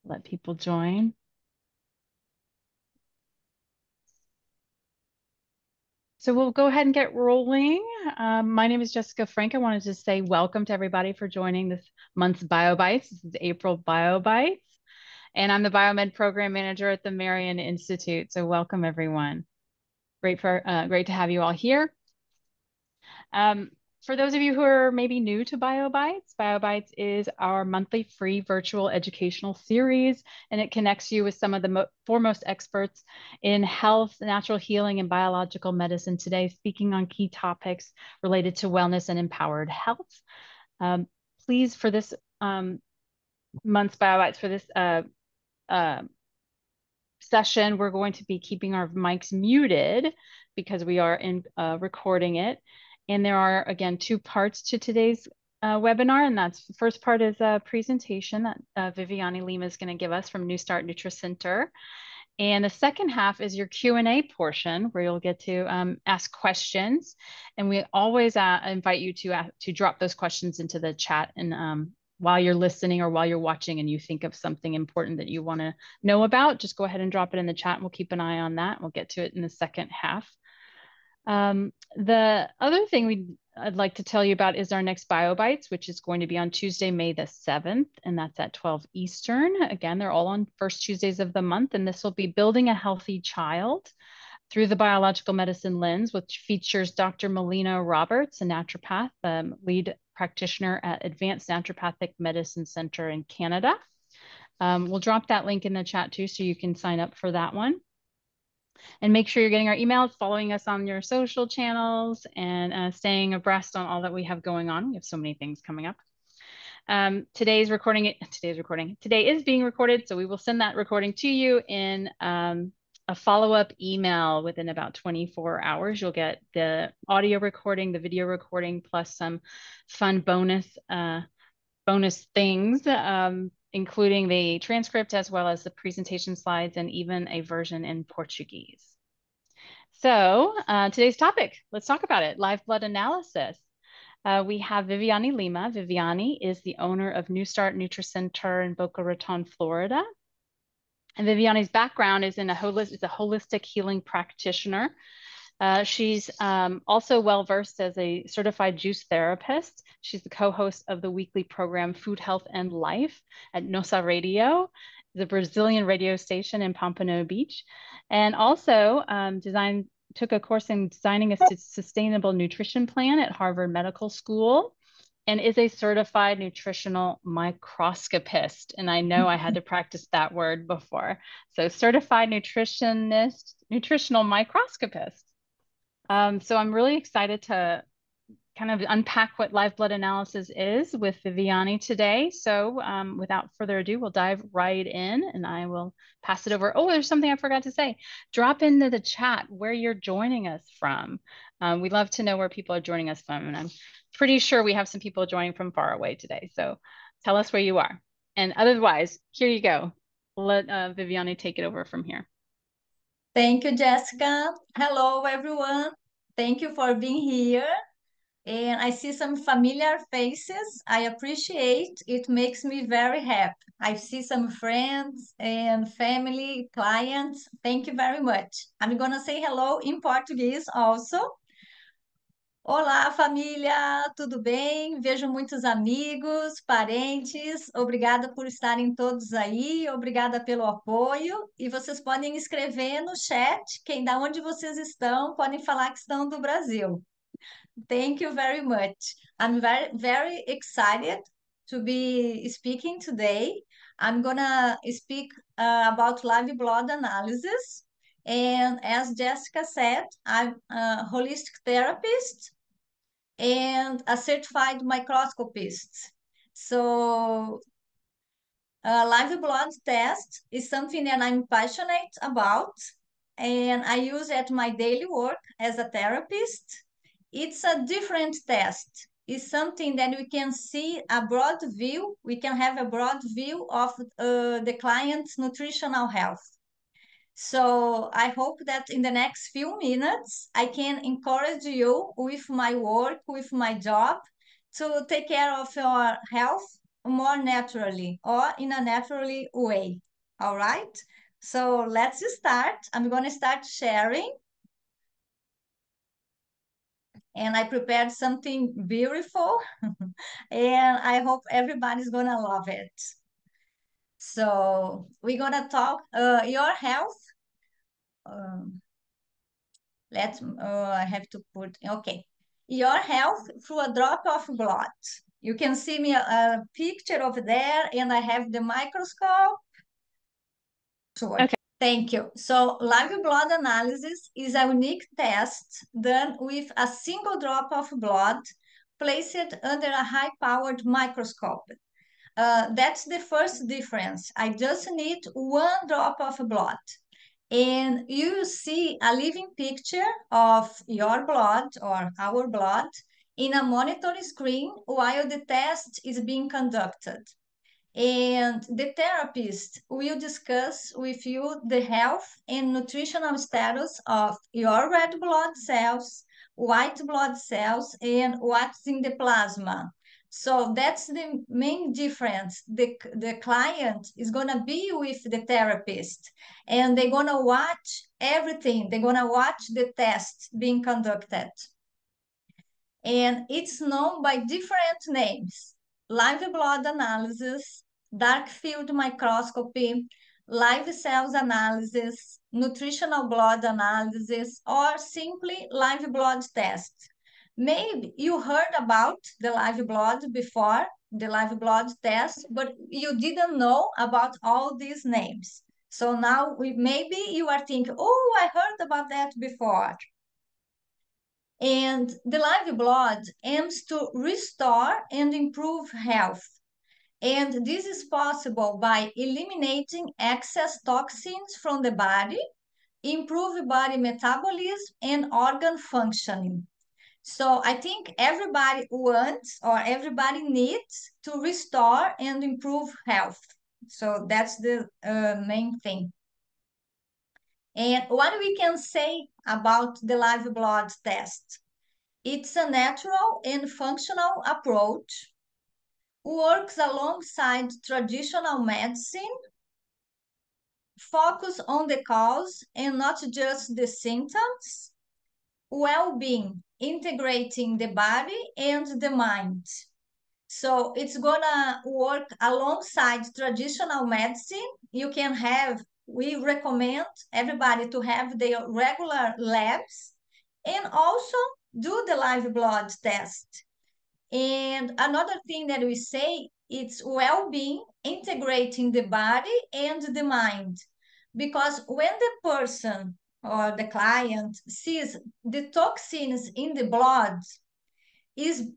Let people join. So we'll go ahead and get rolling. My name is Jessica Frank. I wanted to say welcome to everybody for joining this month's BioBites. This is April BioBites, and I'm the Biomed Program Manager at the Marion Institute. So welcome everyone. Great to have you all here. Um, for those of you who are maybe new to BioBites, BioBites is our monthly free virtual educational series, and it connects you with some of the foremost experts in health, natural healing, and biological medicine today, speaking on key topics related to wellness and empowered health. Um, Please, for this month's BioBites, for this uh, session, we're going to be keeping our mics muted because we are recording it. And there are, again, two parts to today's webinar. And that's the first part is a presentation that Viviani Lima is going to give us from New Start NutriCenter. And the second half is your Q&A portion where you'll get to ask questions. And we always invite you to drop those questions into the chat and while you're listening or while you're watching and you think of something important that you want to know about, just go ahead and drop it in the chat and we'll keep an eye on that. We'll get to it in the second half. The other thing I'd like to tell you about is our next BioBites, which is going to be on Tuesday, May the 7th, and that's at 12 Eastern. Again, they're all on first Tuesdays of the month, and this will be Building a Healthy Child through the Biological Medicine Lens, which features Dr. Melina Roberts, a naturopath, lead practitioner at Advanced Naturopathic Medicine Center in Canada. We'll drop that link in the chat too, so you can sign up for that one. And make sure you're getting our emails, following us on your social channels, and staying abreast on all that we have going on. We have so many things coming up. Today is being recorded, so we will send that recording to you in a follow-up email within about 24 hours. You'll get the audio recording, the video recording, plus some fun bonus things, including the transcript as well as the presentation slides and even a version in Portuguese. So today's topic, let's talk about it, live blood analysis. We have Viviani Lima. Viviani is the owner of New Start NutriCenter in Boca Raton, Florida. And Viviani's background is a holistic healing practitioner. She's also well-versed as a certified juice therapist. She's the co-host of the weekly program Food, Health, and Life at Nossa Radio, the Brazilian radio station in Pompano Beach, and also took a course in designing a sustainable nutrition plan at Harvard Medical School, and is a certified nutritional microscopist. And I know I had to practice that word before. So certified nutritional microscopist. So I'm really excited to kind of unpack what live blood analysis is with Viviani today. So without further ado, we'll dive right in and I will pass it over. Oh, there's something I forgot to say. Drop into the chat where you're joining us from. We'd love to know where people are joining us from. And I'm pretty sure we have some people joining from far away today. So tell us where you are. And otherwise, here you go. Let Viviani take it over from here. Thank you, Jessica. Hello, everyone. Thank you for being here. And I see some familiar faces. I appreciate it. Makes me very happy. I see some friends and family, clients. Thank you very much. I'm going to say hello in Portuguese also. Olá, família, tudo bem? Vejo muitos amigos, parentes. Obrigada por estarem todos aí, obrigada pelo apoio. E vocês podem escrever no chat da onde vocês estão, podem falar que estão do Brasil. Thank you very much. I'm very excited to be speaking today. I'm gonna speak about live blood analysis. And as Jessica said, I'm a holistic therapist and a certified microscopist. So, live blood test is something that I'm passionate about, and I use at my daily work as a therapist. It's a different test. It's something that we can see a broad view. We can have a broad view of the client's nutritional health. So I hope that in the next few minutes, I can encourage you with my work, with my job, to take care of your health more naturally or in a naturally way. All right? So let's start. I'm going to start sharing. And I prepared something beautiful. And I hope everybody's going to love it. So we're going to talk your health. I have to put, okay. Your health through a drop of blood. You can see me a picture over there, and I have the microscope. Sure. Okay. Thank you. So live blood analysis is a unique test done with a single drop of blood placed under a high-powered microscope. That's the first difference. I just need one drop of blood. And you see a living picture of your blood or our blood in a monitor screen while the test is being conducted. And the therapist will discuss with you the health and nutritional status of your red blood cells, white blood cells, and what's in the plasma. So that's the main difference. The client is going to be with the therapist, and they're going to watch everything. They're going to watch the test being conducted. And it's known by different names: live blood analysis, dark field microscopy, live cells analysis, nutritional blood analysis, or simply live blood test. Maybe you heard about the live blood before, the live blood test, but you didn't know about all these names. So now maybe you are thinking, oh, I heard about that before. And the live blood aims to restore and improve health. And this is possible by eliminating excess toxins from the body, improve body metabolism, and organ functioning. So I think everybody wants or everybody needs to restore and improve health. So that's the main thing. And what we can say about the live blood test? It's a natural and functional approach, works alongside traditional medicine, focus on the cause and not just the symptoms, well-being, integrating the body and the mind. So it's gonna work alongside traditional medicine. You can have, we recommend everybody to have their regular labs and also do the live blood test. And another thing that we say, it's well-being, integrating the body and the mind. Because when the person or the client sees the toxins in the blood, is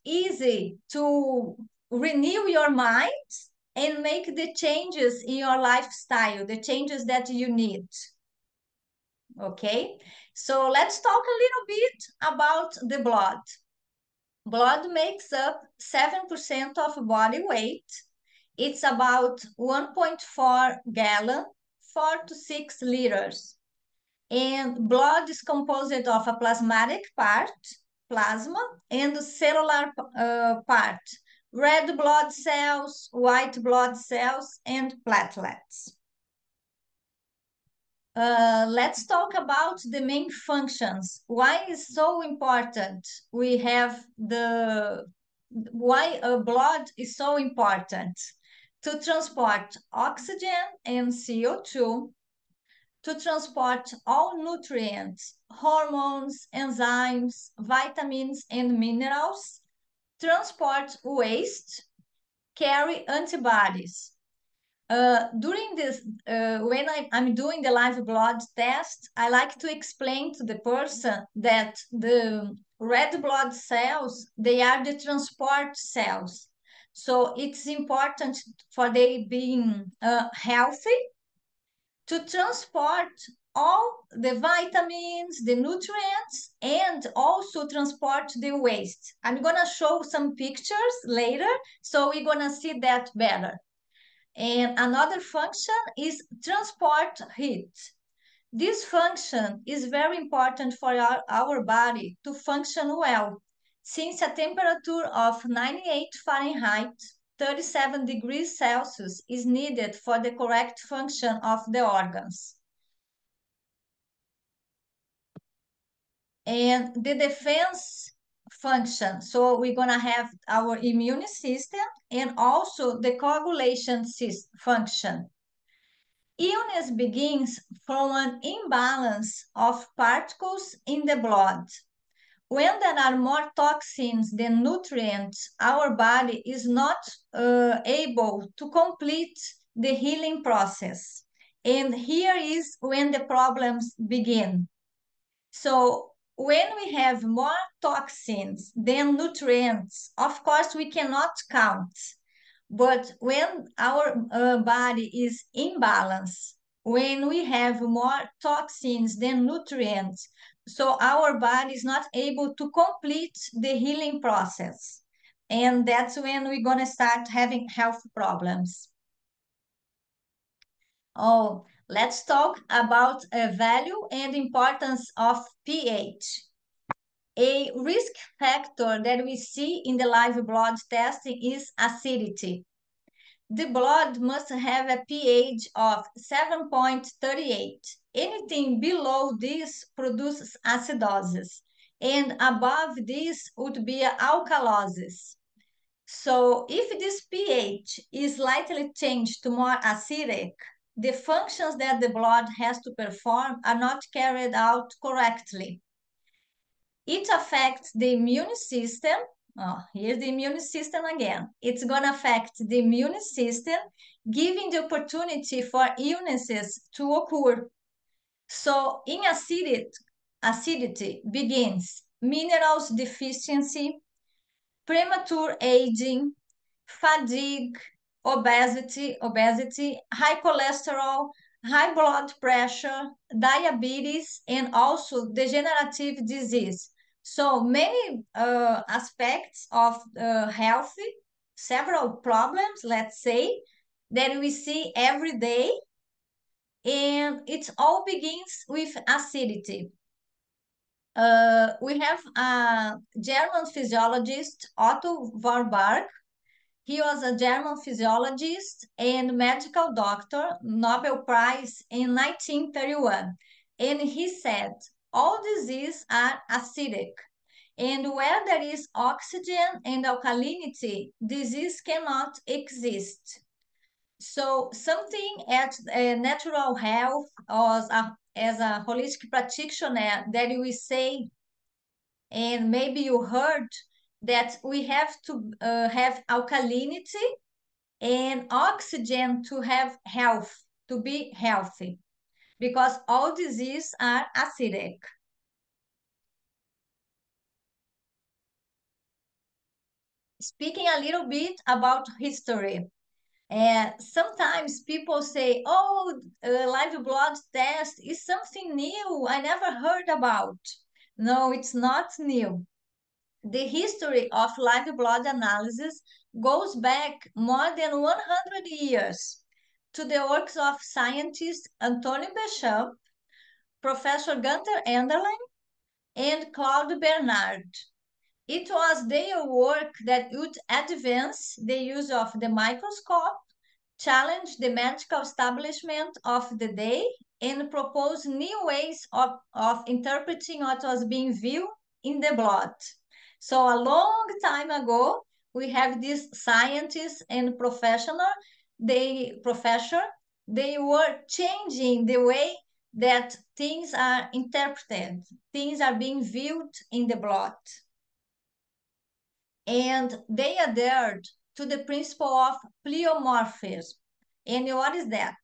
easy to renew your mind and make the changes in your lifestyle, the changes that you need. Okay, so let's talk a little bit about the blood. Blood makes up 7% of body weight. It's about 1.4 gallon, 4 to 6 liters. And blood is composed of a plasmatic part, plasma, and the cellular part, red blood cells, white blood cells, and platelets. Let's talk about the main functions. Why is so important? We have why blood is so important to transport oxygen and CO2, to transport all nutrients, hormones, enzymes, vitamins, and minerals, transport waste, carry antibodies. During this, when I'm doing the live blood test, I like to explain to the person that the red blood cells, they are the transport cells. So it's important for they being healthy to transport all the vitamins, the nutrients, and also transport the waste. I'm gonna show some pictures later, so we're gonna see that better. And another function is transport heat. This function is very important for our body to function well. Since a temperature of 98 Fahrenheit, 37 degrees Celsius is needed for the correct function of the organs. And the defense function, so we're going to have our immune system and also the coagulation function. Illness begins from an imbalance of particles in the blood. When there are more toxins than nutrients, our body is not able to complete the healing process. And here is when the problems begin. So when we have more toxins than nutrients, of course, we cannot count. But when our body is in balance, when we have more toxins than nutrients, so our body is not able to complete the healing process. And that's when we're going to start having health problems. Oh, let's talk about a value and importance of pH. A risk factor that we see in the live blood testing is acidity. The blood must have a pH of 7.38. Anything below this produces acidosis, and above this would be alkalosis. So if this pH is slightly changed to more acidic, the functions that the blood has to perform are not carried out correctly. It affects the immune system. Oh, here's the immune system again. It's going to affect the immune system, giving the opportunity for illnesses to occur. So in acidity begins minerals deficiency, premature aging, fatigue, obesity, high cholesterol, high blood pressure, diabetes, and also degenerative disease. So many aspects of health, several problems, let's say, that we see every day, and it all begins with acidity. We have a German physiologist, Otto Warburg. He was a German physiologist and medical doctor, Nobel Prize in 1931. And he said, all diseases are acidic. And where there is oxygen and alkalinity, disease cannot exist. So something at natural health or as a holistic practitioner that we say, and maybe you heard that we have to have alkalinity and oxygen to have health, to be healthy, because all diseases are acidic. Speaking a little bit about history, sometimes people say, oh, live blood test is something new, I never heard about. No, it's not new. The history of live blood analysis goes back more than 100 years to the works of scientists Antonio Béchamp, Professor Gunther Enderlein, and Claude Bernard. It was their work that would advance the use of the microscope, challenge the medical establishment of the day, and propose new ways of interpreting what was being viewed in the blood. So a long time ago, we have these scientists and professor, they were changing the way that things are interpreted, things are being viewed in the blood. And they adhered to the principle of pleomorphism. And what is that?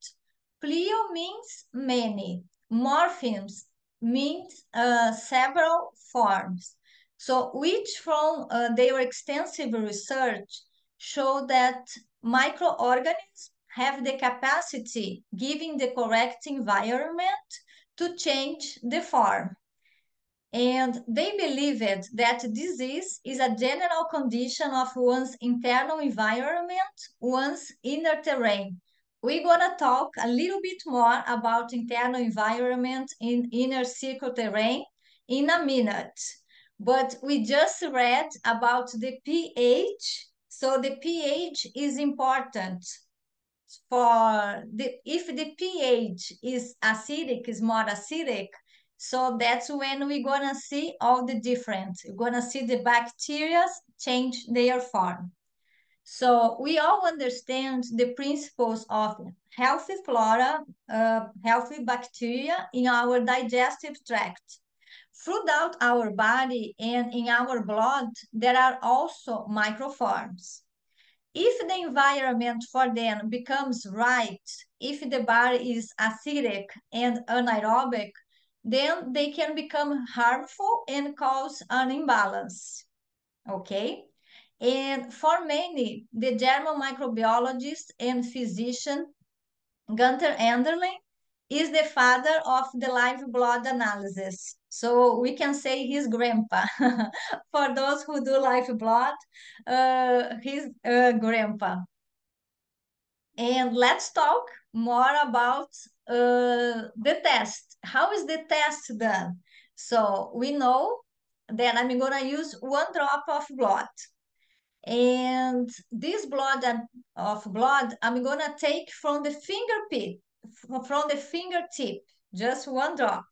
Pleo means many. Morphisms means several forms. So which from their extensive research show that microorganisms have the capacity, given the correct environment, to change the form. And they believed that disease is a general condition of one's internal environment, one's inner terrain. We're going to talk a little bit more about internal environment in inner circle terrain in a minute. but we just read about the pH. So the pH is important if the pH is acidic, is more acidic, so that's when we're gonna see all the different. We're gonna see the bacteria change their form. So we all understand the principles of healthy flora, healthy bacteria in our digestive tract. Throughout our body and in our blood, there are also microforms. If the environment for them becomes right, if the body is acidic and anaerobic, then they can become harmful and cause an imbalance. Okay? And for many, the German microbiologist and physician Gunther Enderlein is the father of the live blood analysis. So we can say his grandpa. For those who do live blood, his grandpa. And let's talk more about the test. How is the test done? So we know that I'm going to use 1 drop of blood. And this of blood, I'm going to take from the fingertip, just 1 drop.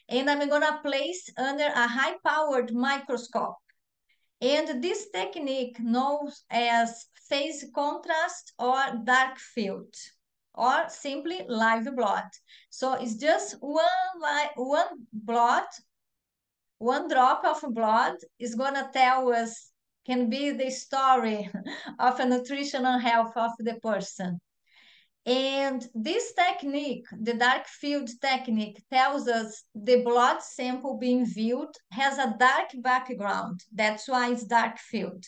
And I'm going to place under a high-powered microscope. And this technique known as phase contrast or dark field, or simply live blood. So it's just one blood, 1 drop of blood is going to tell us, can be the story of a nutritional health of the person. And this technique, the dark field technique, tells us the blood sample being viewed has a dark background. That's why it's dark field.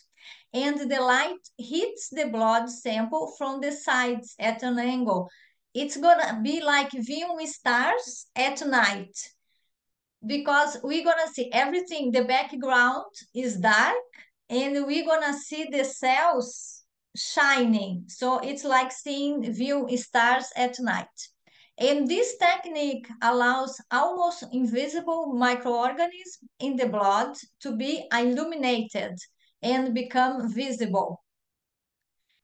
And the light hits the blood sample from the sides at an angle. It's going to be like viewing stars at night, because we're going to see everything. The background is dark, and we're going to see the cells shining. So it's like view stars at night. And this technique allows almost invisible microorganisms in the blood to be illuminated and become visible.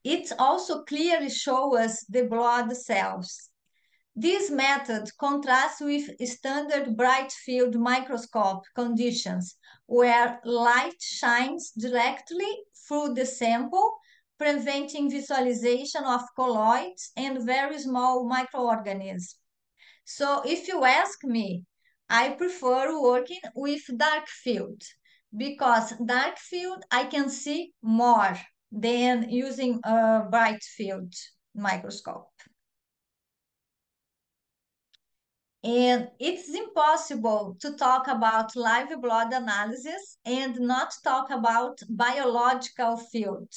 It also clearly shows us the blood cells. This method contrasts with standard bright field microscope conditions, where light shines directly through the sample, preventing visualization of colloids and very small microorganisms. So if you ask me, I prefer working with dark field, because dark field I can see more than using a bright field microscope. And it's impossible to talk about live blood analysis and not talk about biological field.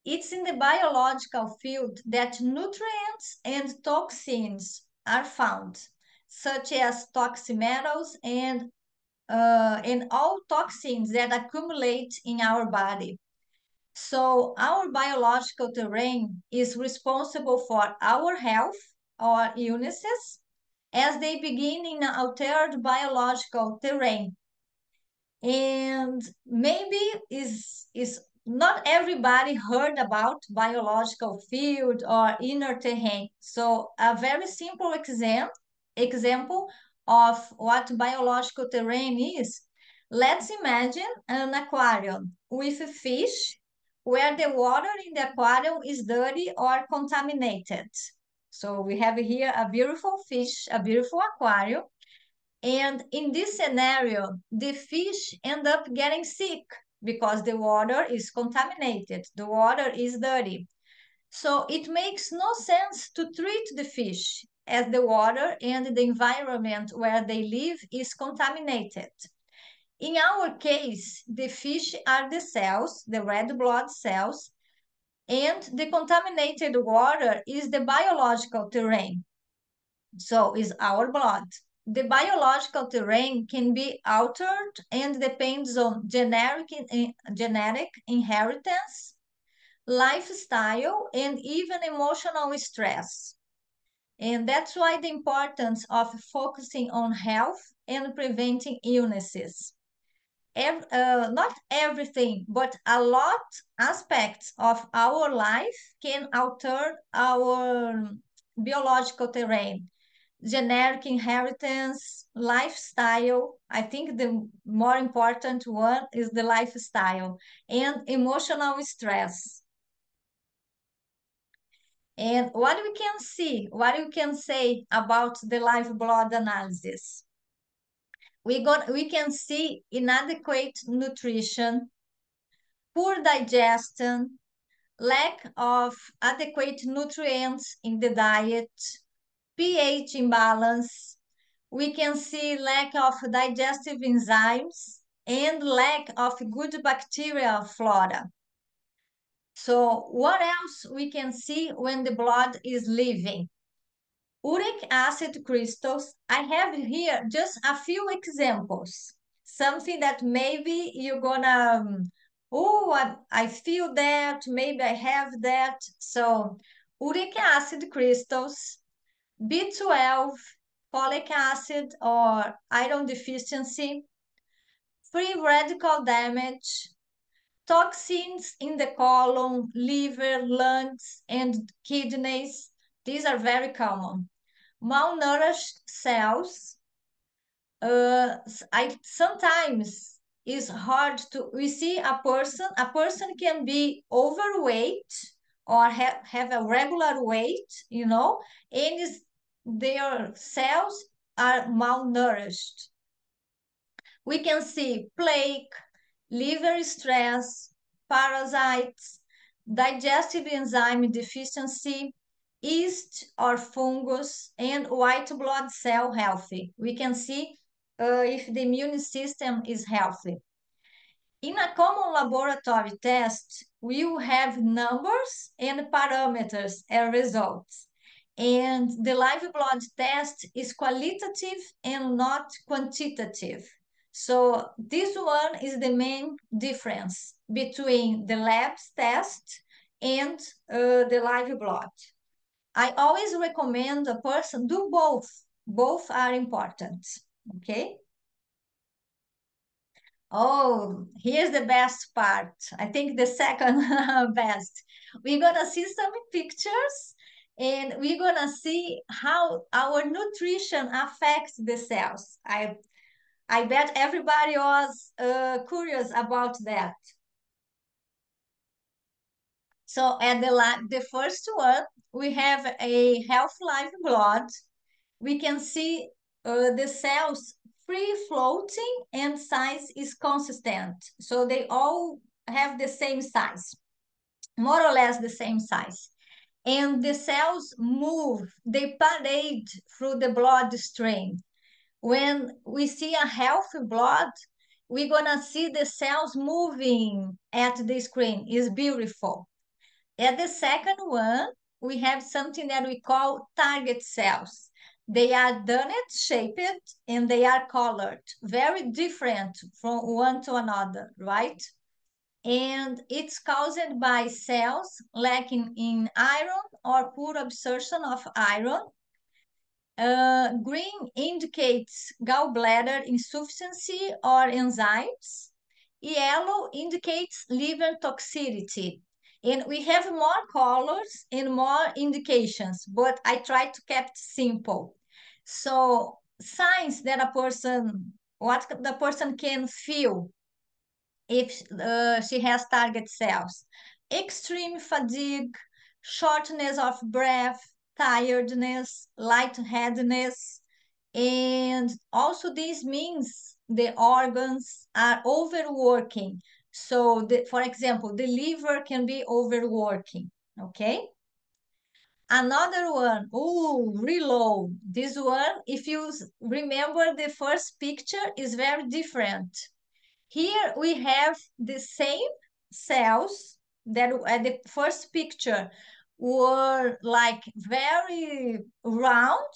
It's in the biological field that nutrients and toxins are found, such as toximetals and all toxins that accumulate in our body. So our biological terrain is responsible for our health or illnesses, as they begin in an altered biological terrain. And maybe is not everybody heard about biological field or inner terrain. So a very simple example of what biological terrain is. Let's imagine an aquarium with a fish where the water in the aquarium is dirty or contaminated. So we have here a beautiful fish, a beautiful aquarium. And in this scenario, the fish end up getting sick because the water is contaminated, the water is dirty. So it makes no sense to treat the fish, as the water and the environment where they live is contaminated. In our case, the fish are the cells, the red blood cells, and the contaminated water is the biological terrain. So is our blood. The biological terrain can be altered and depends on genetic inheritance, lifestyle, and even emotional stress. And that's why the importance of focusing on health and preventing illnesses. not everything, but a lot aspects of our life can alter our biological terrain, generic inheritance, lifestyle. I think the more important one is the lifestyle and emotional stress. And what we can see, what you can say about the live blood analysis? We can see inadequate nutrition, poor digestion, lack of adequate nutrients in the diet, pH imbalance. We can see lack of digestive enzymes and lack of good bacterial flora. So what else we can see when the blood is leaving? Uric acid crystals. I have here just a few examples. Something that maybe you're gonna, oh, I feel that, maybe I have that. So uric acid crystals, B12, folic acid or iron deficiency, free radical damage, toxins in the colon, liver, lungs, and kidneys. These are very common. Malnourished cells. I sometimes it's hard to we see a person can be overweight or have a regular weight, and their cells are malnourished. We can see plaque, liver stress, parasites, digestive enzyme deficiency, yeast or fungus, and white blood cell healthy. We can see if the immune system is healthy. In a common laboratory test, we will have numbers and parameters and results. And the live blood test is qualitative and not quantitative. So this one is the main difference between the lab's test and the live blood. I always recommend a person do both. Both are important, okay? Oh, here's the best part. I think the second best. We're gonna see some pictures and we're gonna see how our nutrition affects the cells. I bet everybody was curious about that. So at the first one, we have a health live blood. We can see the cells free floating and size is consistent. So they all have the same size, more or less the same size. And the cells move, they parade through the bloodstream. When we see a healthy blood, we're gonna see the cells moving at the screen. It's beautiful. At the second one, we have something that we call target cells. They are donut-shaped and they are colored, very different from one to another, right? And it's caused by cells lacking in iron or poor absorption of iron. Green indicates gallbladder insufficiency or enzymes. Yellow indicates liver toxicity. And we have more colors and more indications, but I try to keep it simple. So signs that what the person can feel if she has target cells. Extreme fatigue, shortness of breath, tiredness, lightheadedness, and also this means the organs are overworking. So, for example, the liver can be overworking, okay? Another one, oh, reload. This one, if you remember the first picture, is very different. Here we have the same cells that at the first picture were like very round.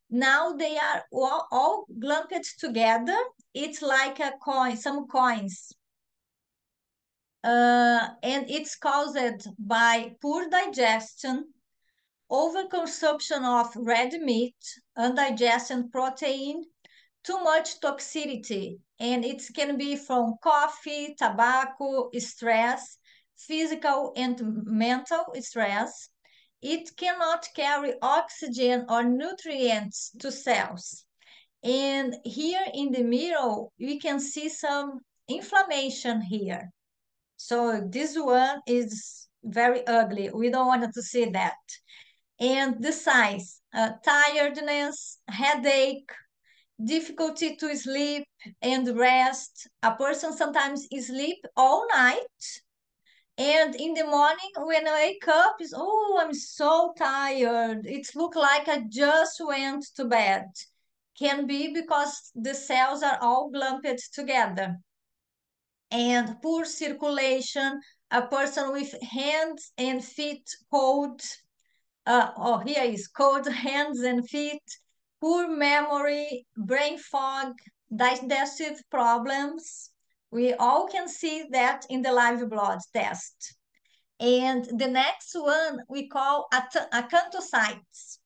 Now they are all lumped together. It's like a coin, some coins. And it's caused by poor digestion, overconsumption of red meat, undigested protein, too much toxicity, and it can be from coffee, tobacco, stress, physical and mental stress. It cannot carry oxygen or nutrients to cells. And here in the middle, we can see some inflammation here. So this one is very ugly. We don't want to see that. And the signs, tiredness, headache, difficulty to sleep and rest. A person sometimes sleep all night, and in the morning when I wake up, is oh, I'm so tired. It look like I just went to bed. Can be because the cells are all lumped together. And poor circulation, a person with hands and feet cold. Oh, here is cold hands and feet, poor memory, brain fog, digestive problems. We all can see that in the live blood test. And the next one we call acanthocytes.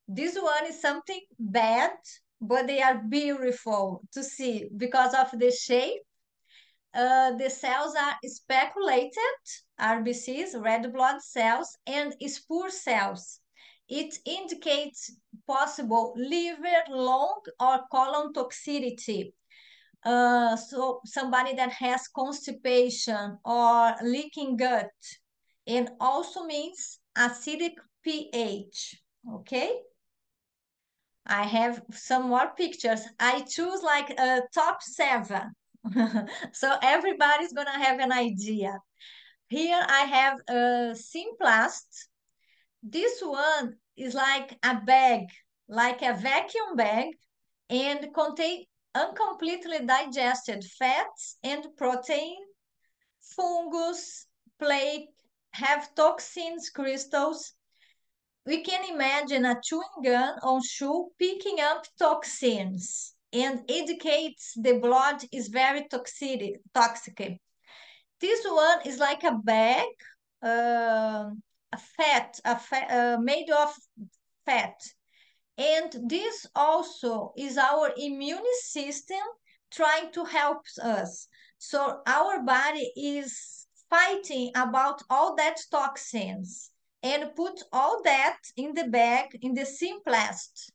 This one is something bad, but they are beautiful to see because of the shape. The cells are speculated, RBCs, red blood cells, and spore cells. It indicates possible liver, lung, or colon toxicity. So somebody that has constipation or leaking gut, and also means acidic pH. Okay. I have some more pictures. I choose like a top 7. So everybody's gonna have an idea. Here I have a Simplast. This one is like a bag, like a vacuum bag, and contain uncompletely digested fats and protein, fungus, plaque, have toxins, crystals. We can imagine a chewing gun on shoe picking up toxins and indicates the blood is very toxic. This one is like a bag, made of fat. And this also is our immune system trying to help us. So our body is fighting about all that toxins and put all that in the bag in the Simplast.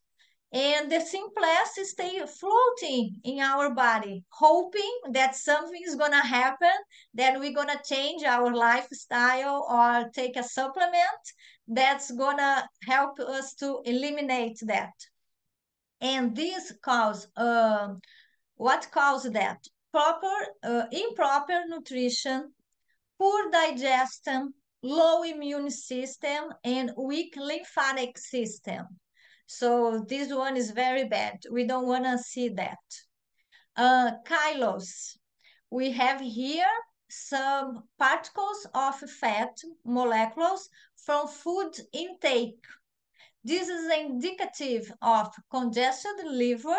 And the Simplast stay floating in our body, hoping that something is gonna happen, that we're gonna change our lifestyle or take a supplement that's gonna help us to eliminate that. And this what causes that? Improper nutrition, poor digestion, low immune system, and weak lymphatic system. So this one is very bad. We don't want to see that. Kilos. We have here some particles of fat molecules from food intake. This is indicative of congested liver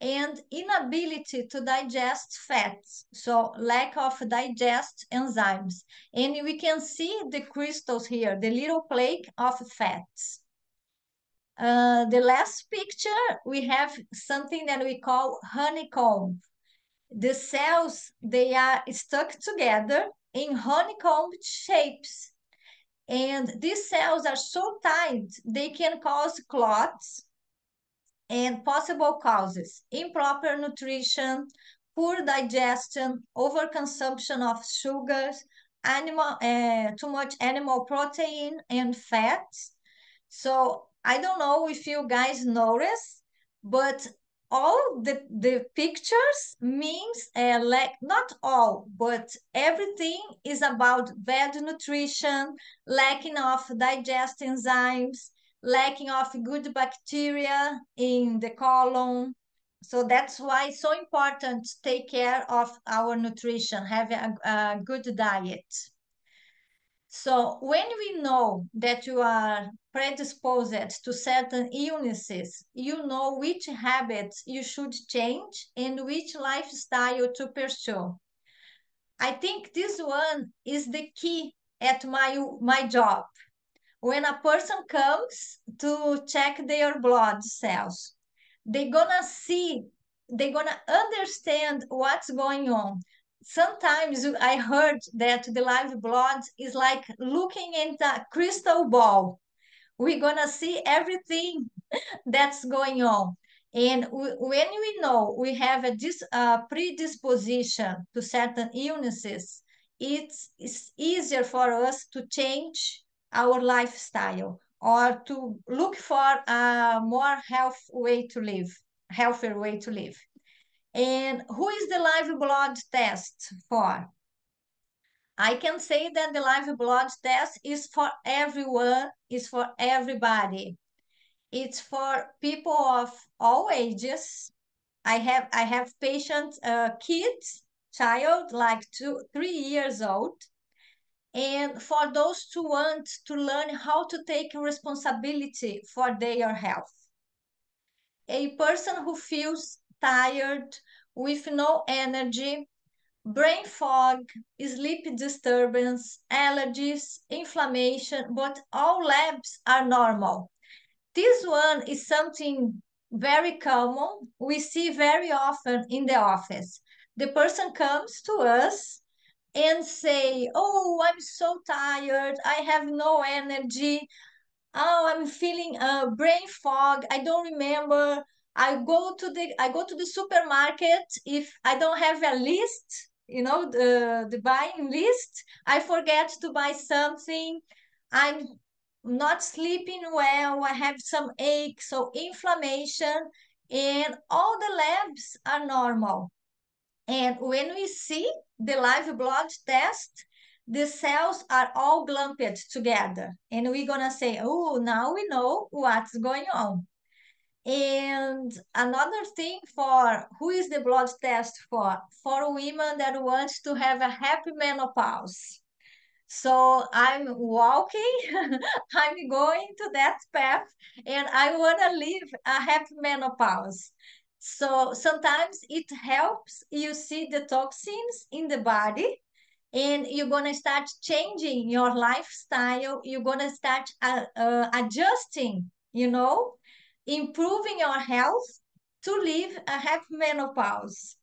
and inability to digest fats, so lack of digest enzymes. And we can see the crystals here, the little plaque of fats. The last picture, we have something that we call honeycomb. The cells, they are stuck together in honeycomb shapes. And these cells are so tight, they can cause clots. And possible causes: improper nutrition, poor digestion, overconsumption of sugars, too much animal protein and fats. So I don't know if you guys notice, but all the pictures means like not all, but everything is about bad nutrition, lacking of digest enzymes, lacking of good bacteria in the colon. So that's why it's so important to take care of our nutrition, have a good diet. So when we know that you are predisposed to certain illnesses, you know which habits you should change and which lifestyle to pursue. I think this one is the key at my job. When a person comes to check their blood cells, they're gonna see they're gonna understand what's going on. Sometimes I heard that the live blood is like looking in the crystal ball. We're gonna see everything that's going on. And when we know we have a predisposition to certain illnesses, it's easier for us to change our lifestyle or to look for a more healthier way to live. And who is the live blood test for? I can say that the live blood test is for everyone, is for everybody. It's for people of all ages. I have patients, kids, child like 2, 3 years old, and for those who want to learn how to take responsibility for their health. A person who feels tired, with no energy, brain fog, sleep disturbance, allergies, inflammation, but all labs are normal. This one is something very common. We see very often in the office. The person comes to us and say, "Oh, I'm so tired. I have no energy. Oh, I'm feeling brain fog. I don't remember. I go to the supermarket. If I don't have a list, the buying list, I forget to buy something. I'm not sleeping well. I have some aches, so inflammation, and all the labs are normal. And when we see the live blood test, the cells are all lumped together. And we're going to say, oh, now we know what's going on. And another thing, for who is the blood test for? For women that want to have a happy menopause. So I'm walking, I'm going to that path, and I want to live a happy menopause. So sometimes it helps you see the toxins in the body, and you're going to start changing your lifestyle. You're going to start adjusting, improving your health to live a happy menopause.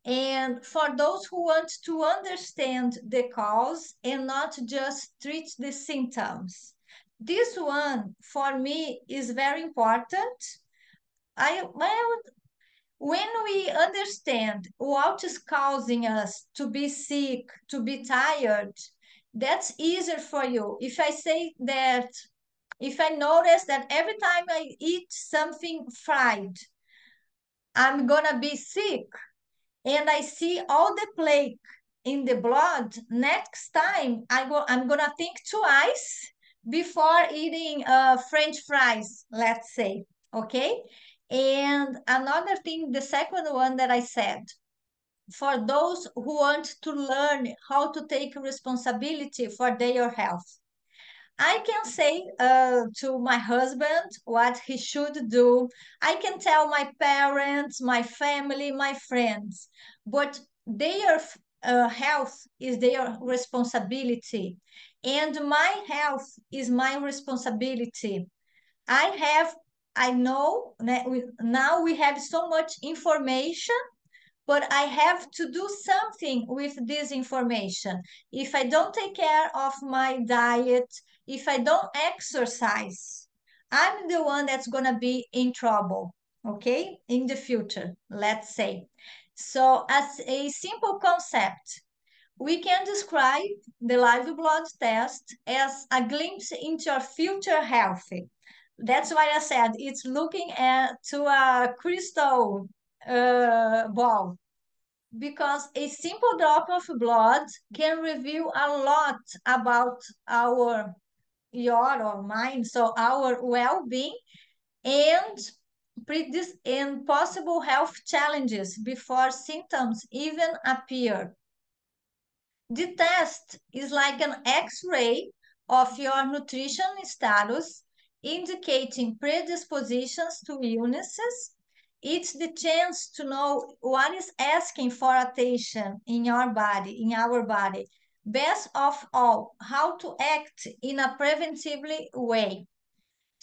And for those who want to understand the cause and not just treat the symptoms, this one for me is very important. Well, when we understand what is causing us to be sick, to be tired, that's easier for you. If I say that, if I notice that every time I eat something fried, I'm gonna be sick, and I see all the plaque in the blood, next time I'm gonna think twice before eating French fries, let's say, okay? And another thing, the second one that I said, for those who want to learn how to take responsibility for their health, I can say to my husband what he should do. I can tell my parents, my family, my friends, but their health is their responsibility, and my health is my responsibility. I have, I know that now we have so much information, but I have to do something with this information. If I don't take care of my diet, if I don't exercise, I'm the one that's going to be in trouble, okay, in the future, let's say. So, as a simple concept, we can describe the live blood test as a glimpse into your future health. That's why I said it's looking to a crystal ball, because a simple drop of blood can reveal a lot about your or mine, so our well-being, and and possible health challenges before symptoms even appear. The test is like an X-ray of your nutrition status, indicating predispositions to illnesses. It's the chance to know what is asking for attention in your body, in our body. Best of all, how to act in a preventively way.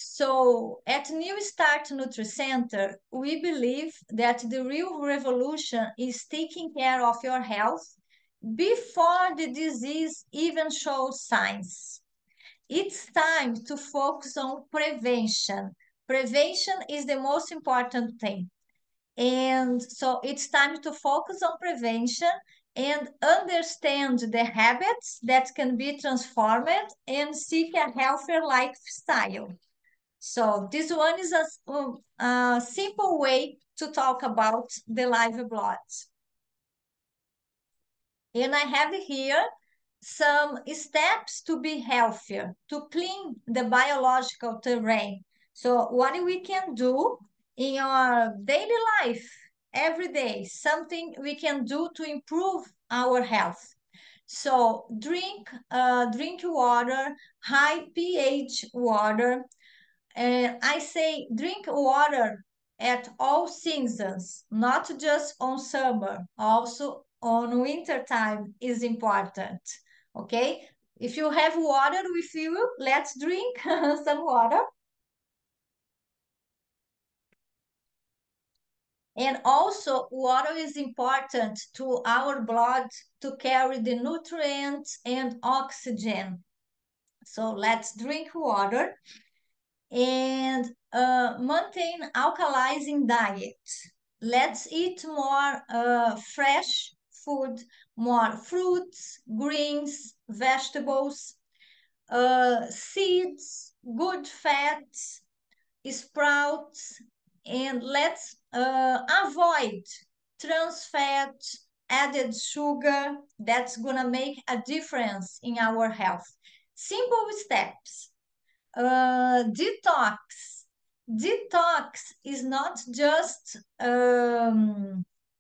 So at New Start NutriCenter, we believe that the real revolution is taking care of your health before the disease even shows signs. It's time to focus on prevention. Prevention is the most important thing. And so it's time to focus on prevention and understand the habits that can be transformed and seek a healthier lifestyle. So this one is a simple way to talk about the live blood. And I have here some steps to be healthier, to clean the biological terrain. So what we can do in our daily life, every day, something we can do to improve our health. So drink water, high pH water. I say drink water at all seasons, not just on summer, also on winter time is important. Okay, if you have water with you, let's drink some water. And also water is important to our blood to carry the nutrients and oxygen. So let's drink water and maintain alkalizing diet. Let's eat more fresh food, more fruits, greens, vegetables, seeds, good fats, sprouts, and let's avoid trans fat, added sugar. That's gonna make a difference in our health. Simple steps. Detox. Detox is not just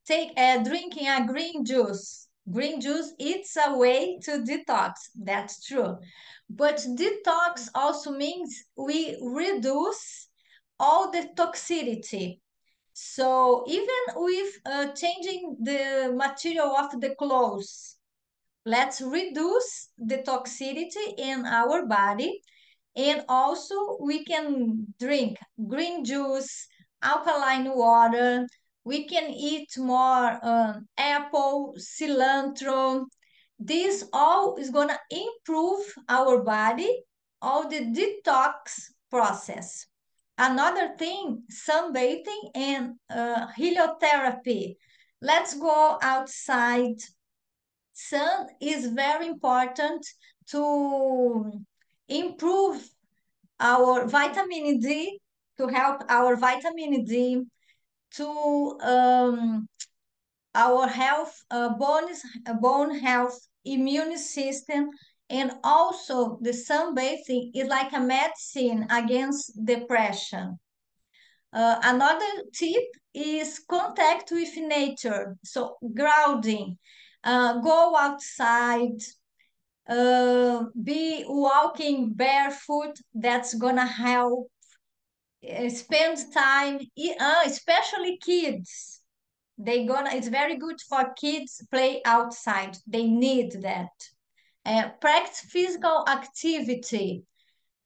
drinking a green juice. Green juice, it's a way to detox. That's true. But detox also means we reduce all the toxicity. So even with changing the material of the clothes, let's reduce the toxicity in our body. And also we can drink green juice, alkaline water. We can eat more apple, cilantro. This all is gonna improve our body, all the detox process. Another thing, sunbathing and heliotherapy. Let's go outside. Sun is very important to improve our vitamin D, to help our vitamin D, to our health, bone health, immune system, and also the sunbathing is like a medicine against depression. Another tip is contact with nature, so grounding, go outside, be walking barefoot. That's gonna help. Spend time, especially kids. It's very good for kids play outside. They need that. Practice physical activity,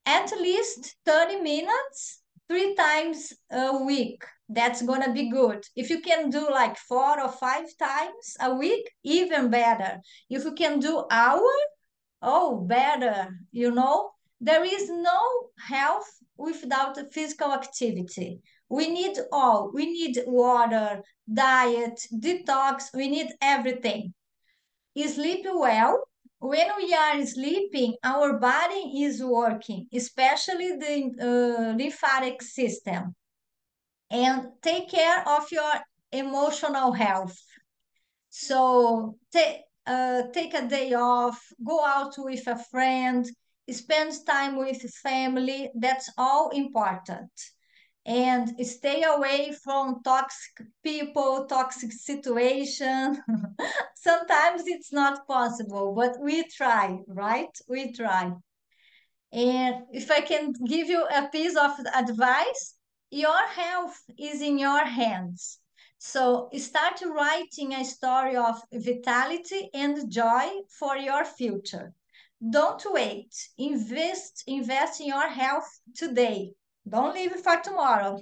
at least 30 minutes, 3 times a week. That's gonna be good. If you can do like 4 or 5 times a week, even better. If you can do hour, oh, better. There is no health without physical activity. We need all. We need water, diet, detox. We need everything. Sleep well. When we are sleeping, our body is working, especially the lymphatic system. And take care of your emotional health. So take a day off, go out with a friend, spend time with family. That's all important. And stay away from toxic people, toxic situation. Sometimes it's not possible, but we try, right? We try. And if I can give you a piece of advice, your health is in your hands. So start writing a story of vitality and joy for your future. Don't wait. Invest in your health today. Don't leave it for tomorrow.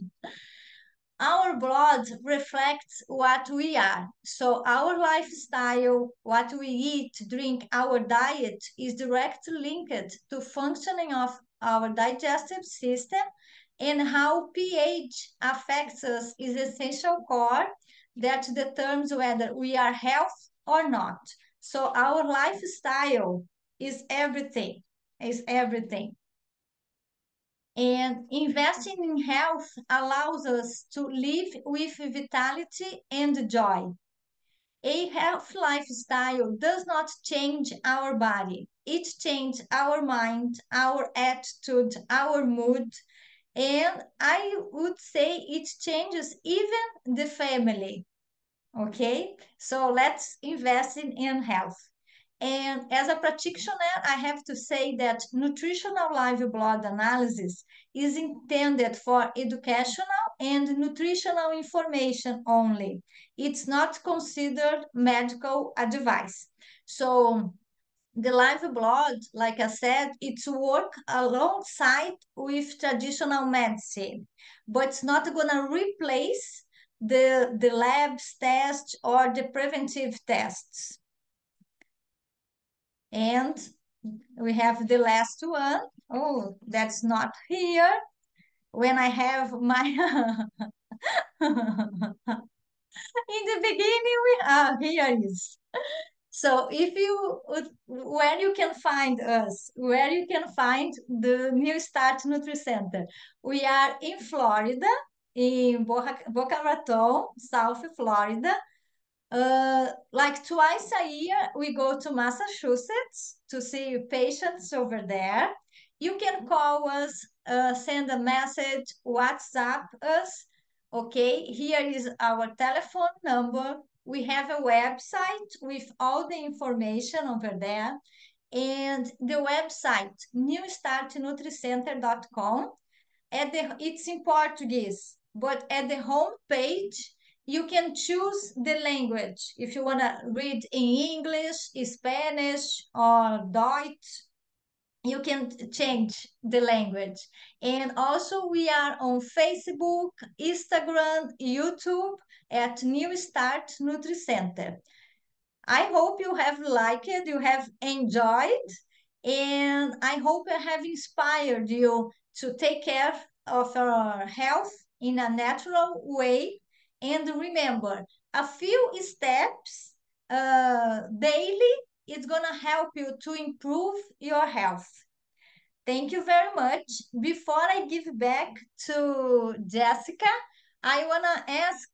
Our blood reflects what we are. So our lifestyle, what we eat, drink, our diet is directly linked to functioning of our digestive system, and how pH affects us is essential core that determines whether we are healthy or not. So our lifestyle is everything, is everything. And investing in health allows us to live with vitality and joy. A healthy lifestyle does not change our body, it changes our mind, our attitude, our mood, and I would say it changes even the family. Okay, so let's invest in health. And as a practitioner, I have to say that nutritional live blood analysis is intended for educational and nutritional information only. It's not considered medical advice. So the live blood, like I said, it's work alongside with traditional medicine, but it's not gonna replace the labs tests or the preventive tests. And we have the last one. Oh, that's not here. When I have my in the beginning, here is. So if you where you can find us, where you can find the New Start Nutri Center, we are in Florida, in Boca Raton, South Florida. Like twice a year, we go to Massachusetts to see patients over there. You can call us, send a message, WhatsApp us. Okay, here is our telephone number. We have a website with all the information over there. And the website, newstartnutricenter.com. It's in Portuguese, but at the home page, you can choose the language. If you want to read in English, Spanish, or Deutsch, you can change the language. And also, we are on Facebook, Instagram, YouTube at New Start Nutri Center. I hope you have liked it, you have enjoyed, and I hope I have inspired you to take care of your health in a natural way. And remember, a few steps daily is going to help you to improve your health. Thank you very much. Before I give back to Jessica, I want to ask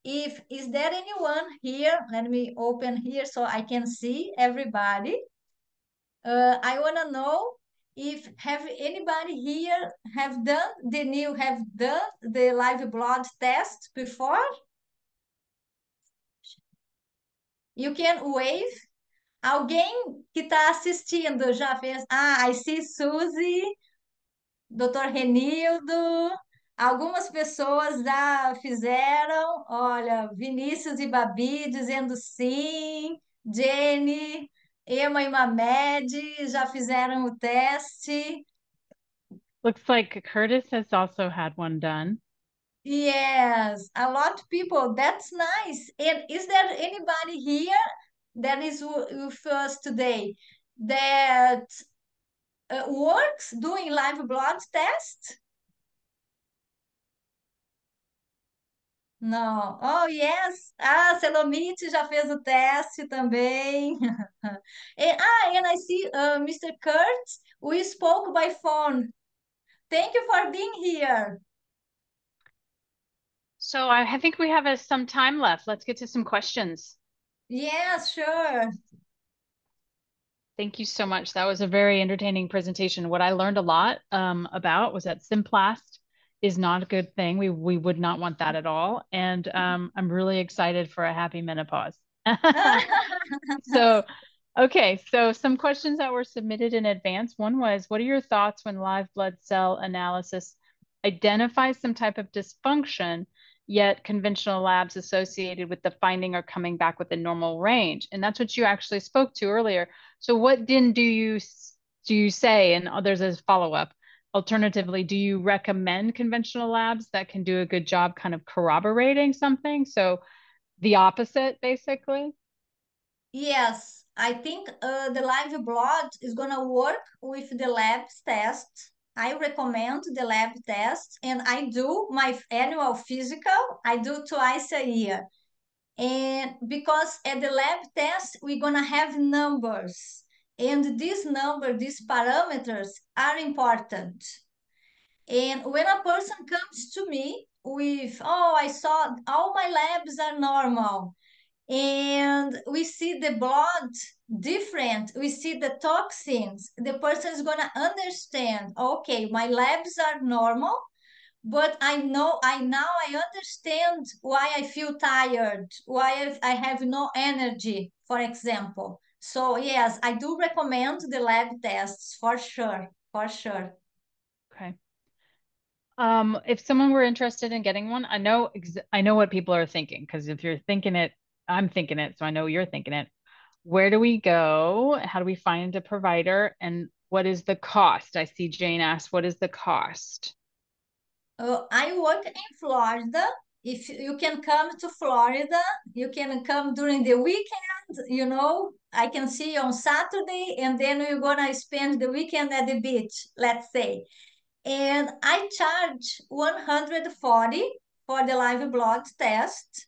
if is there anyone here? Let me open here so I can see everybody. I want to know if have anybody here have done the live blood test before. You can wave. Alguém que está assistindo já fez? I see Suzy, Dr. Renildo. Algumas pessoas já fizeram. Olha, Vinícius e Babi dizendo sim. Jenny, Emma e Mamed já fizeram o teste. Looks like Curtis has also had one done. Yes, a lot of people. That's nice. And is there anybody here that is with us today that works doing live blood test? Não. Oh, yes. Selomite já fez o teste também. And I see Mr. Kurt, we spoke by phone. Thank you for being here. So I think we have some time left. Let's get to some questions. Yes, sure. Thank you so much. That was a very entertaining presentation. What I learned a lot about was that Simplast is not a good thing. We would not want that at all. And I'm really excited for a happy menopause. So, okay, so some questions that were submitted in advance. One was, what are your thoughts when live blood cell analysis identifies some type of dysfunction, yet conventional labs associated with the finding are coming back with a normal range? And that's what you actually spoke to earlier. So what then do you say? And there's a follow-up. alternatively, do you recommend conventional labs that can do a good job kind of corroborating something? So the opposite, basically? Yes, I think the live blood is gonna work with the lab test. I recommend the lab test, and I do my annual physical. I do twice a year. And because at the lab test, we're gonna have numbers. And these parameters are important. And when a person comes to me with, oh, I saw all my labs are normal, and we see the blood different, we see the toxins, the person is going to understand, okay, my labs are normal, but I understand why I feel tired, why I have no energy, for example. So yes, I do recommend the lab tests for sure, for sure. Okay. If someone were interested in getting one, I know what people are thinking, because if you're thinking it, I'm thinking it, so I know you're thinking it. Where do we go? How do we find a provider? And what is the cost? I see Jane asked, what is the cost? I work in Florida. If you can come to Florida, you can come during the weekend. I can see you on Saturday, and then we're gonna spend the weekend at the beach, let's say. And I charge 140 for the live blood test.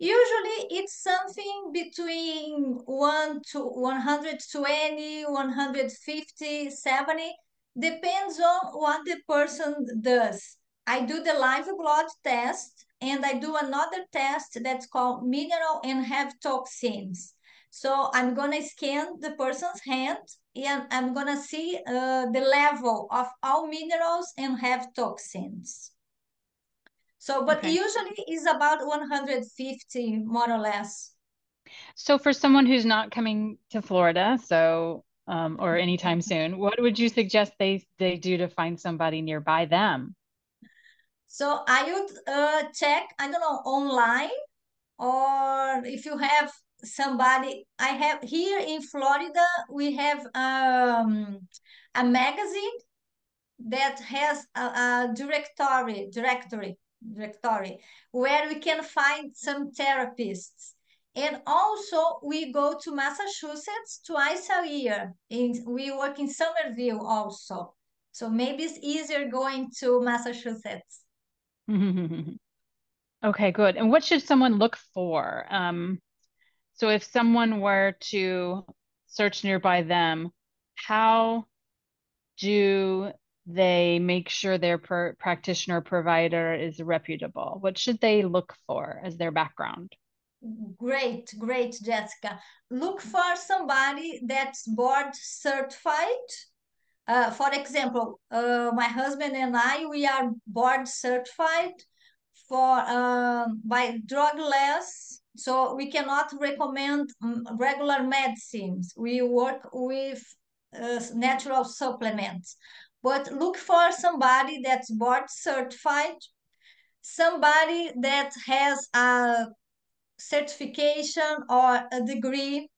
Usually it's something between 1 to 120, 150, 70, depends on what the person does. I do the live blood test, and I do another test that's called mineral and have toxins. So I'm gonna scan the person's hand, and I'm gonna see the level of all minerals and have toxins. So, but Okay. usually is about 150, more or less. So for someone who's not coming to Florida, or anytime soon, what would you suggest they do to find somebody nearby them? So I would check, I don't know, online, or if you have somebody. I have here in Florida, we have a magazine that has a directory where we can find some therapists. And also we go to Massachusetts twice a year. We work in Somerville also. So maybe it's easier going to Massachusetts. Okay, good. And what should someone look for? So if someone were to search nearby them, how do they make sure their practitioner provider is reputable? What should they look for as their background? Great, great, Jessica. Look for somebody that's board certified. For example, my husband and I, we are board certified for by Drugless, so we cannot recommend regular medicines. We work with natural supplements. But look for somebody that's board certified, somebody that has a certification or a degree.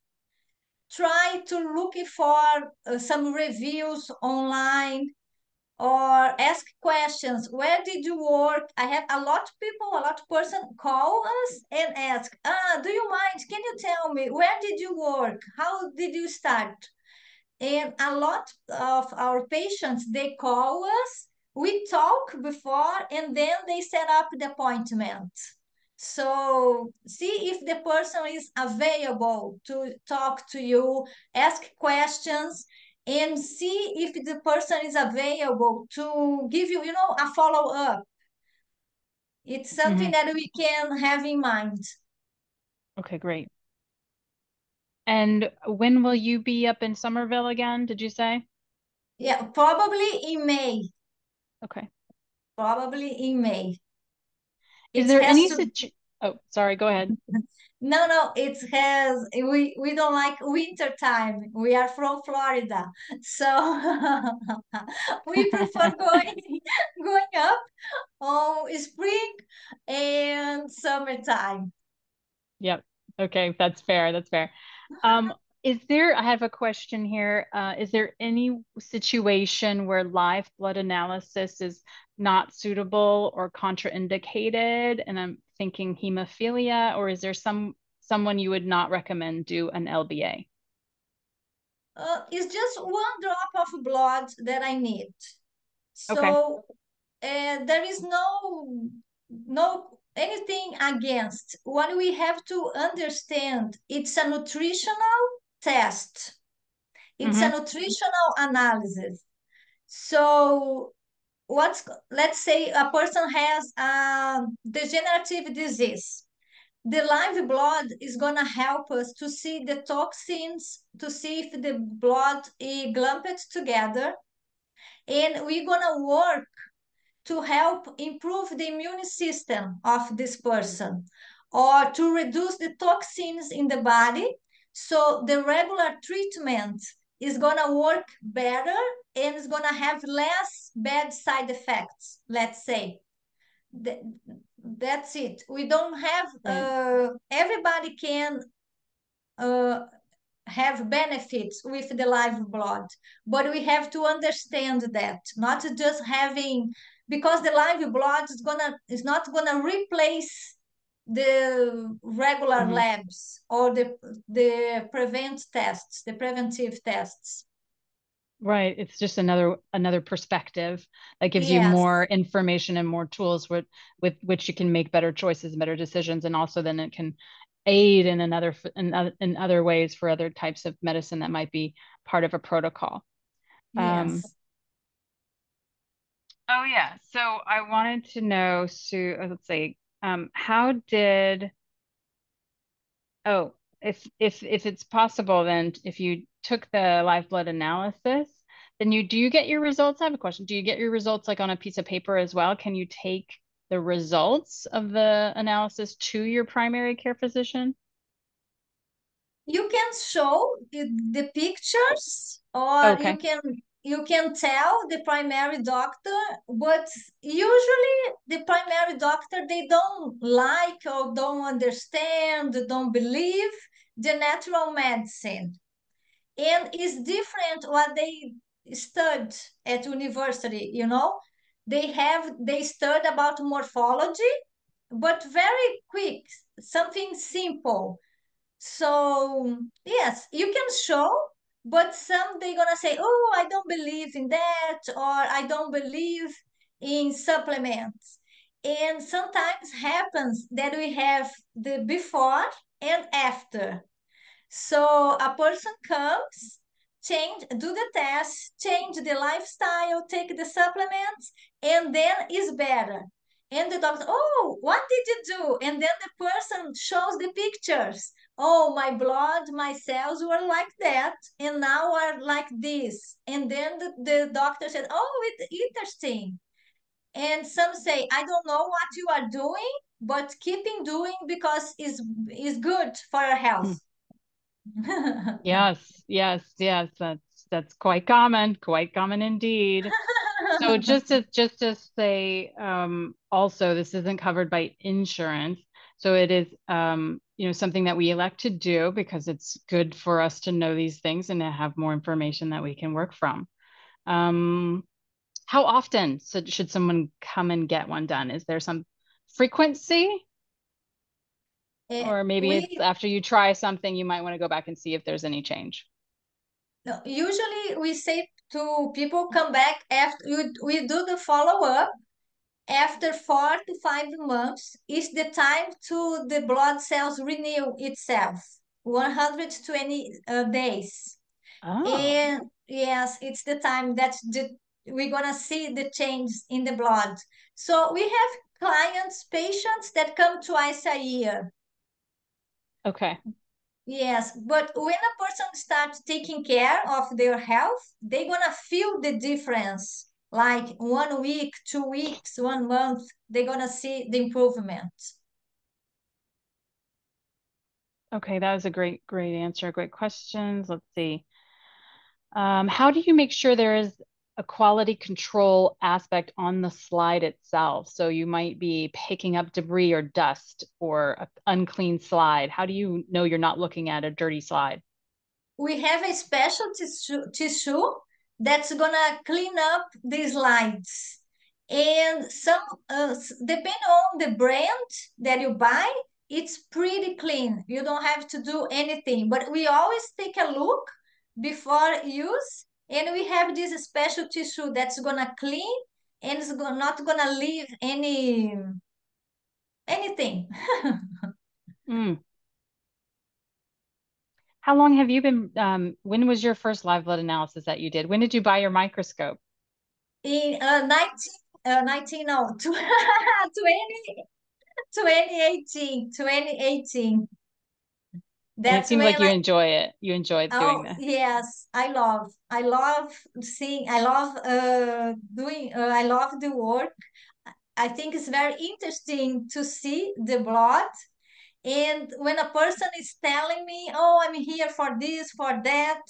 Try to look for some reviews online, or ask questions. Where did you work? I have a lot of people, a lot of person call us and ask, do you mind? Can you tell me where did you work? How did you start? And a lot of our patients, they call us, we talk before, and then they set up the appointment. So see if the person is available to talk to you, ask questions, and see if the person is available to give you, a follow up. It's something Hmm. that we can have in mind. Okay, great. And when will you be up in Somerville again, did you say? Yeah, probably in May. Okay. Probably in May. Is It there has any to. situ Oh, sorry, go ahead. No, no, it has. We don't like winter time. We are from Florida, so we prefer going up on spring and summertime. Yep. Okay, that's fair. That's fair. Um, I have a question here. Is there any situation where live blood analysis is not suitable or contraindicated? And I'm thinking hemophilia, or is there someone you would not recommend do an LBA? It's just one drop of blood that I need. Okay. So there is no anything against. What we have to understand, it's a nutritional test. It's a Mm-hmm. nutritional analysis. So let's say a person has a degenerative disease. The live blood is going to help us to see the toxins, to see if the blood is clumped together, and we're going to work to help improve the immune system of this person or to reduce the toxins in the body. So the regular treatment is going to work better and is going to have less bad side effects, let's say. That's it. We don't have, Right. everybody can uh, have benefits with the live blood, but we have to understand that, not just having, because the live blood is not gonna replace the regular Mm-hmm. labs or the preventive tests. Right. It's just another perspective that gives you Yes, more information and more tools with which you can make better choices and better decisions. And also then it can aid in in other ways for other types of medicine that might be part of a protocol. Um, yes. oh yeah. So I wanted to know, Sue, let's see, how did oh, if it's possible, then if you took the live blood analysis, then do you get your results? I have a question. Do you get your results like on a piece of paper as well? Can you take the results of the analysis to your primary care physician? You can show the pictures, or Okay. you can tell the primary doctor, but usually the primary doctor, they don't like or don't understand, don't believe the natural medicine. And it's different what they studied at university, they studied about morphology, but very quick, something simple. So yes, you can show, but some they gonna say, "Oh, I don't believe in that," or "I don't believe in supplements." And sometimes happens that we have the before and after. So a person comes, do the test, change the lifestyle, take the supplements, and then is better. And the doctor, oh, what did you do? And then the person shows the pictures. Oh, my blood, my cells were like that, and now are like this. And then the doctor said, oh, it's interesting. And some say, I don't know what you are doing, but keeping doing because is good for your Hmm. health. Yes, yes, yes. That's quite common indeed. So just to say, also this isn't covered by insurance. So it is, something that we elect to do because it's good for us to know these things and to have more information that we can work from. Um, how often should someone come and get one done? Is there some frequency? Or maybe We it's after you try something, you might want to go back and see if there's any change. no, usually we say to people come back after we do the follow up after 4 to 5 months is the time to the blood cells renew itself, 120 days. Oh, And yes, it's the time that we're gonna see the change in the blood. So we have patients that come twice a year. okay. Yes, but when a person starts taking care of their health, they're gonna feel the difference. Like 1 week, 2 weeks, 1 month, they're gonna see the improvement. Okay, that was a great answer. Great questions. Let's see. How do you make sure there is a quality control aspect on the slide itself? So you might be picking up debris or dust or an unclean slide. How do you know you're not looking at a dirty slide? we have a special tissue that's gonna clean up the slides. And some, depending on the brand that you buy, it's pretty clean. You don't have to do anything. But we always take a look before use, and we have this special tissue that's gonna clean and it's not gonna leave anything. Mm. How long have you been, when was your first live blood analysis that you did? When did you buy your microscope? In 19, no, 2018. And it That's seems like when you enjoy it. You enjoyed doing oh this. yes, I love seeing, I love the work. I think it's very interesting to see the blood. And when a person is telling me, oh, I'm here for this, for that,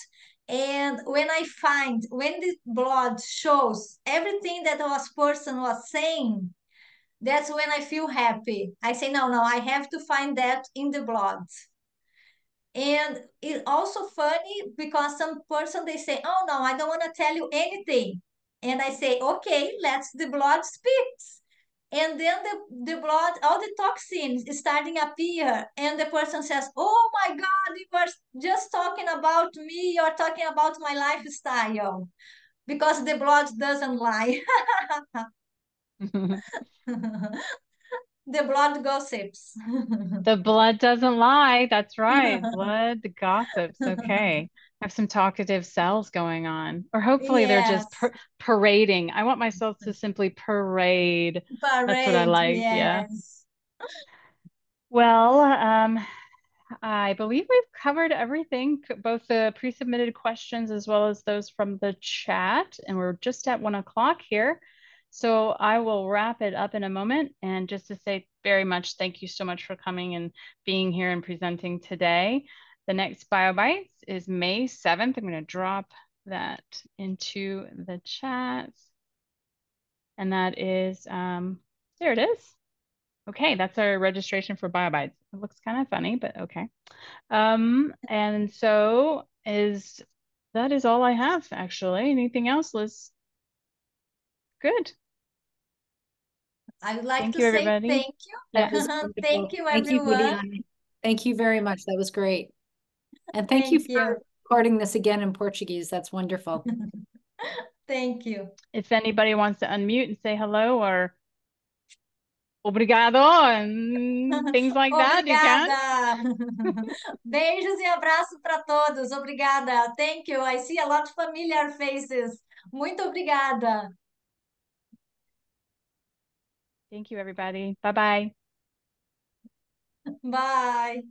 and when the blood shows everything that was person was saying, that's when I feel happy. I say, no, no, I have to find that in the blood. And it's also funny because some person they say, oh no, I don't want to tell you anything. And I say, okay, let's the blood speaks. And then the blood, all the toxins is starting to appear. And the person says, oh my God, you were just talking about me, you're talking about my lifestyle. Because the blood doesn't lie. The blood gossips. The blood doesn't lie. That's right. Blood gossips. Okay. I have some talkative cells going on. Or hopefully they're just Yes. parading. I want my cells to simply parade. That's what I Parade, like. Yeah. yes. Well, I believe we've covered everything, both the pre-submitted questions as well as those from the chat, and we're just at 1 o'clock here. So I will wrap it up in a moment. And just to say very much, thank you so much for coming and being here and presenting today. The next BioBites is May 7th. I'm going to drop that into the chat. And that is, there it is. Okay, that's our registration for BioBites. It looks kind of funny, but okay. And so that is all I have actually. Anything else, Liz? Good. I would like Thank to you, say everybody. thank you. Yeah. That was Thank wonderful. you, Thank you, everyone. Viviane. Thank you very much. That was great. And thank you Thank for you. recording this again in Portuguese. That's wonderful. Thank you. If anybody wants to unmute and say hello or obrigado and things like that, you can. Obrigada. Beijos e abraço para todos. Obrigada. Thank you. I see a lot of familiar faces. Muito obrigada. Thank you, everybody. Bye-bye. Bye.